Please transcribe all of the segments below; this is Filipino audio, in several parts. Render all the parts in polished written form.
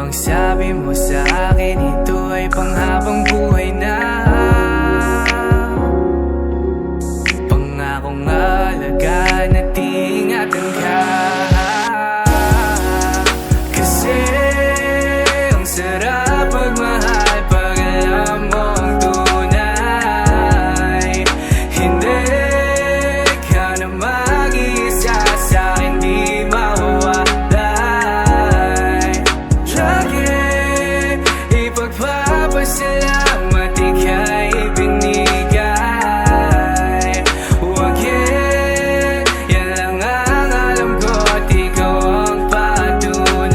bang sabi mo sa akin ito ay panghabang buhay na? Pangakong alagaan at ingatan ka. Kasi ang sarap magmahal pag alam mo ang tunay. Hindi ka na mag-iisa sa'kin, di mawawalay. Lagi ipagpapasalamat ika'y binigay. Huwag yan lang ang alam ko at ikaw ang patunay.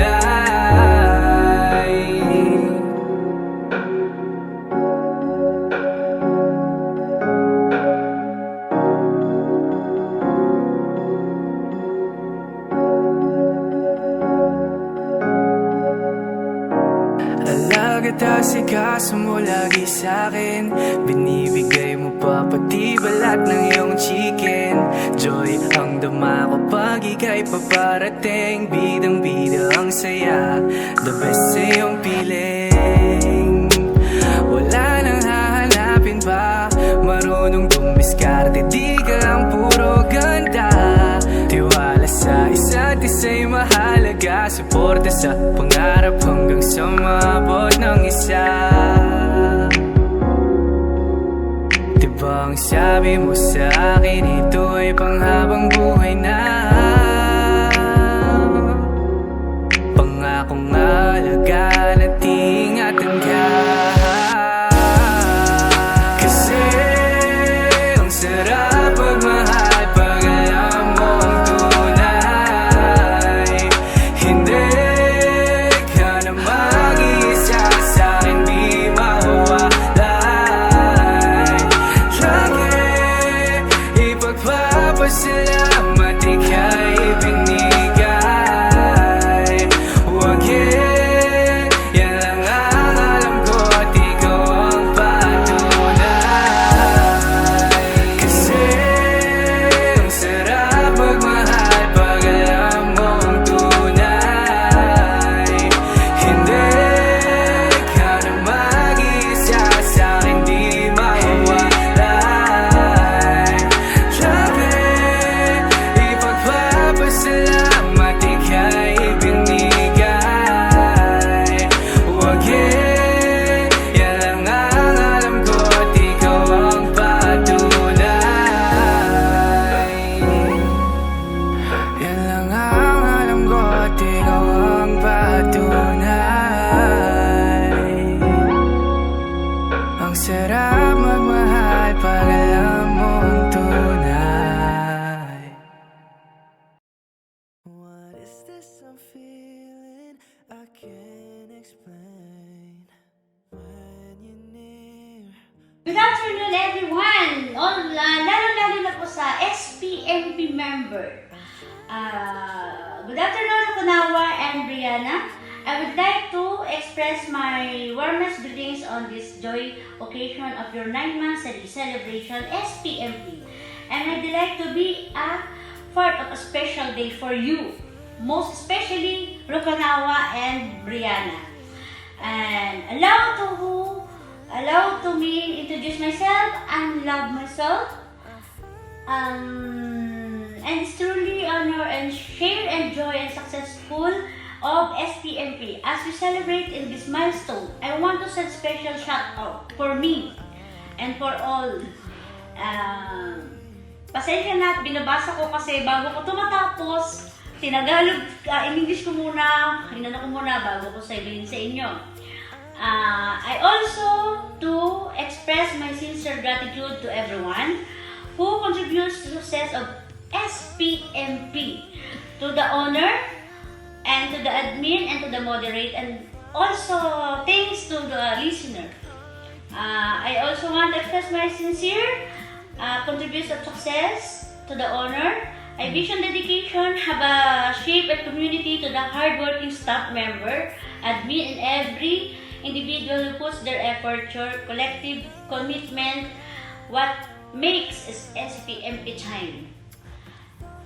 Alagad asikaso mo lagi sa'kin, binibigay mo pa pati balat ng iyong chicken. Joy ang dama ko pag ika'y paparating, bidang-bida ang saya, the best sa iyong piling. Wala nang hahanapin pa, marunong dumiskarte, di ka lang puro ganda. Tiwala sa isa't isa'y mahalaga, suporta sa pangarap hanggang sa maabot ng isa. Diba ang sabi mo sa akin ito ay panghabang buhay na? Pangakong alagaan at ingatan ka. Kasi ang sarap magmahal pag alam mo ang tunay. Hindi ka na mag-iisa sa'kin, di mawawalay. Lagi ipagpapasalamat ika'y binigay. Huwag yan lang ang alam ko at ikaw ang patunay. Kasi ang sarap magmahal pag alam mo ang tunay. Hindi ka na mag-iisa sa'kin, di mawawalay. Lagi ipagpapasalamat ika'y binigay. Huwag yan lang ang alam ko at ikaw ang patunay. Yan lang ang alam ko at ikaw ang patunay. Ang sarap magmahal pag alam mo ang tunay. What is this I'm feeling? I can't explain. When you're near. Good afternoon, everyone! Lalo-lalo na po sa SPMP member. Good afternoon, Rukunawa and Brianna. I would like to express my warmest greetings on this joy occasion of your 9-month celebration, SPMP. And I'd like to be a part of a special day for you, most especially Rukunawa and Brianna. And allow to me introduce myself and love myself. And it's truly honor and share and joy and successful of SPMP as we celebrate in this milestone. I want to send special shout out for me and for all. Pasensya na at binabasa ko kasi bago ko tumatapos, tinagalog, in-English ko muna, inano ko muna bago ko sabihin sa inyo. I also to express my sincere gratitude to everyone who contributes to the success of SPMP, to the owner, and to the admin, and to the moderator, and also thanks to the listener. I also want to express my sincere contribution of success to the owner. I vision dedication have shaped a community to the hardworking staff member, admin, and every individual who puts their effort, your collective commitment, what makes SPMP shine.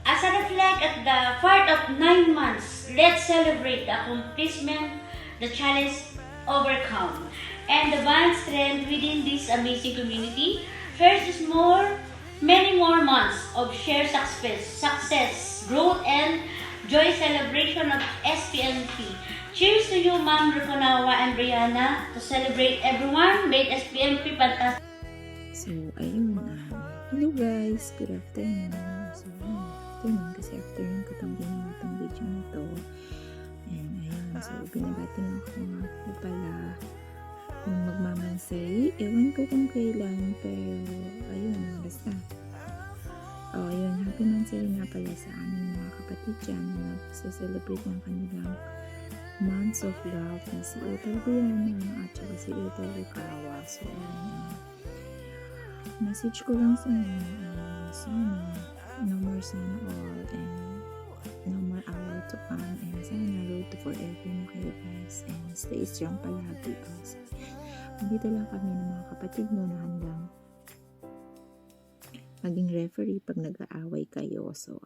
As I reflect at the part of 9 months, let's celebrate the accomplishment the challenge overcome, and the bond strength within this amazing community. Here's is many more months of shared success, growth, and joy celebration of SPMP. Cheers to you, Ma'am Rukunawa and Brianna, to celebrate everyone. Made SPMP fantastic. So, ayun. Hello guys, good afternoon. So, afternoon kasi afternoon ko itong ginawa itong video na to. And ayun, so binabati lang ako nga po pala kung magmamansay. Ewan ko kung kailan, pero ayun, basta. Ayun, happy mansay nga pala sa aming mga kapatid dyan na nagse-celebrate ng kanilang months of love na si Utol Brianna at saka si Utol Rukawa. So, message ko lang sa inyo, sana no more sana all and no more hour to come, and sana road to forever na kayo guys, and stay strong palagi also. Nandito lang kami ng mga kapatid mo na handang maging referee pag nag-aaway kayo. So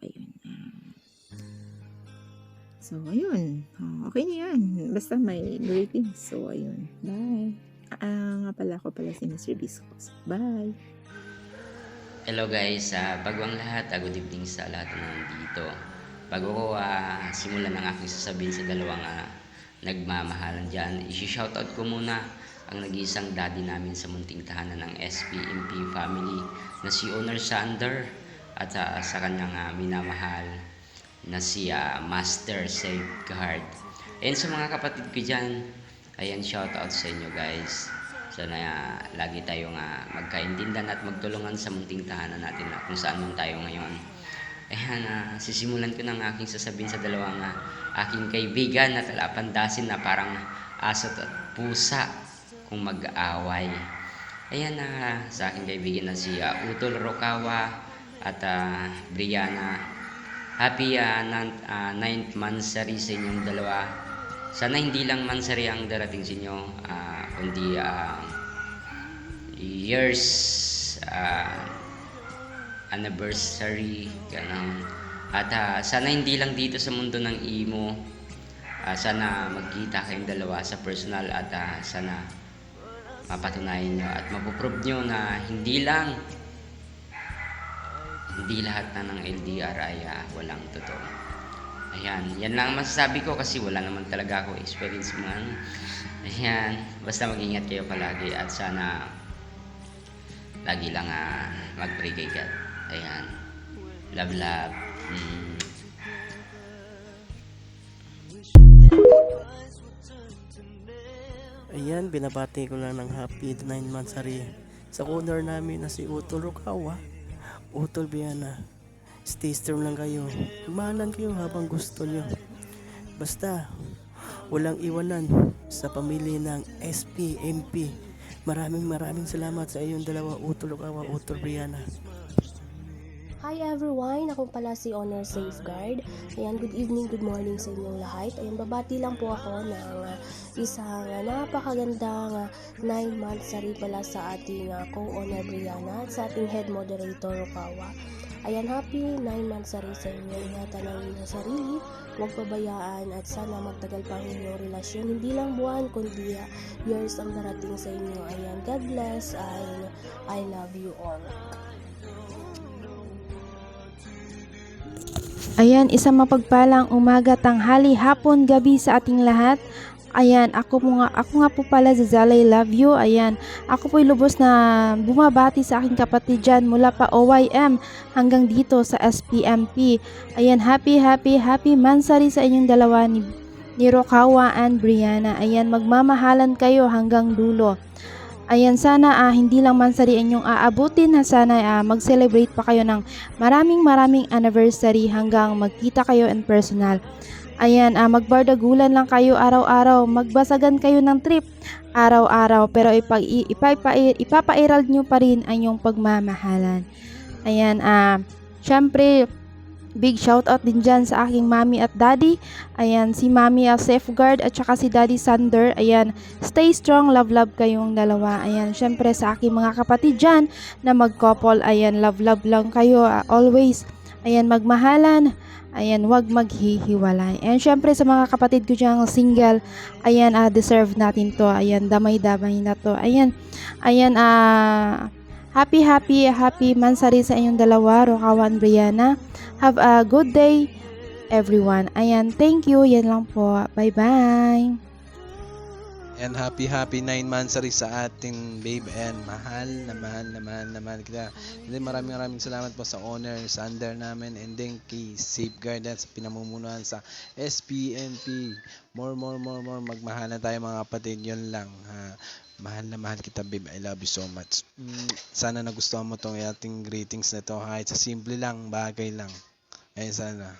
ayun, okay na yan, basta may greetings. So ayun, bye. Nga pala ako pala si Mr. Biscos. Bye! Hello guys, bago ang lahat, good evening sa lahat na nandito. Bago ko simulan ang aking sasabihin sa dalawang nagmamahalan dyan, isi-shoutout ko muna ang nag-iisang daddy namin sa munting tahanan ng SPMP family na si Owner Sander, at sa kanyang minamahal na si Master Safeguard. And sa mga kapatid ko dyan, ayan, shoutout sa inyo guys. Sana lagi tayong magkaintindihan at magtulungan sa munting tahanan natin na kung saan man tayo ngayon. Ayan, sisimulan ko ng aking sasabihin sa dalawang aking kaibigan na talapandasin na parang asot at pusa kung mag-aaway. Ayan, sa aking kaibigan na si Utol Rukawa at Brianna. Happy 9th mansary sa inyong dalawa. Sana hindi lang mansary ang darating sa inyo, kundi years anniversary, ganun. At sana hindi lang dito sa mundo ng imo, sana magkita kayong dalawa sa personal, at sana mapatunayan nyo at mapuprove nyo na hindi lahat na ng LDR ay walang totoo. Ayan, yan lang ang masasabi ko kasi wala naman talaga ako experience man. Ayan, basta mag-ingat kayo palagi at sana lagi lang mag-pray kay God. Ayan, love. Ayan, binabati ko lang ng happy 9 monthsary sa owner namin na si Utol Rukawa, Utol Brianna. Stay strong lang kayo. Mahalan kayo habang gusto nyo. Basta, walang iwanan sa pamilya ng SPMP. Maraming salamat sa iyong dalawa, Utol Rukawa, Utol Brianna. Hi everyone, ako pala si Honor Safeguard. Ayan, good evening, good morning sa inyong lahat. Ayan, babati lang po ako ng isang napakagandang 9 monthsary pala sa ating co-owner Brianna at sa ating head moderator Rukawa. Ayan, happy 9 monthsary sa inyo. Ingatan ang inyong sarili, huwag pabayaan, at sana magtagal pa ang inyong relasyon. Hindi lang buwan, kundi years ang darating sa inyo. Ayan, God bless, and I love you all. Ayan, isang mapagpalang umaga, tanghali, hapon, gabi sa ating lahat. Ayan, ako nga po pala si Zalay Love You. Ayan, ako po'y lubos na bumabati sa aking kapatid dyan mula pa OYM hanggang dito sa SPMP. Ayan, happy mansary sa inyong dalawa ni Rukawa and Brianna. Ayan, magmamahalan kayo hanggang dulo. Ayan, sana hindi lang mansary inyong aabutin, sana mag-celebrate pa kayo ng maraming anniversary hanggang magkita kayo in personal. Ayan, magbardagulan lang kayo araw-araw, magbasagan kayo ng trip araw-araw, pero ipapairal nyo pa rin ang inyong pagmamahalan. Ayan, syempre, big shoutout din dyan sa aking mami at daddy. Ayan, si mami Safeguard at saka si daddy Sander. Ayan, stay strong, love kayong dalawa. Ayan, syempre sa aking mga kapatid dyan na mag-couple. Ayan, love lang kayo always. Ayan, magmahalan. Ayan, wag maghihiwalay. And syempre sa mga kapatid ko diyang single, ayan, deserve natin to. Ayan, damay-damay na to. Ayan, ayan, happy mansari sa inyong dalawa, Rokawa and Brianna. Have a good day, everyone. Ayan, thank you. Yan lang po. Bye-bye. And happy 9 months sa ating babe and mahal kita. And then maraming salamat po sa owner, sa under namin, and then kay Safeguard at sa pinamumunuan sa SPNP. More magmahalan tayo mga kapatid, yun lang ha. Mahal kita babe, I love you so much. Sana nagustuhan mo tong ating greetings na to, kahit sa simple lang, bagay lang. Sana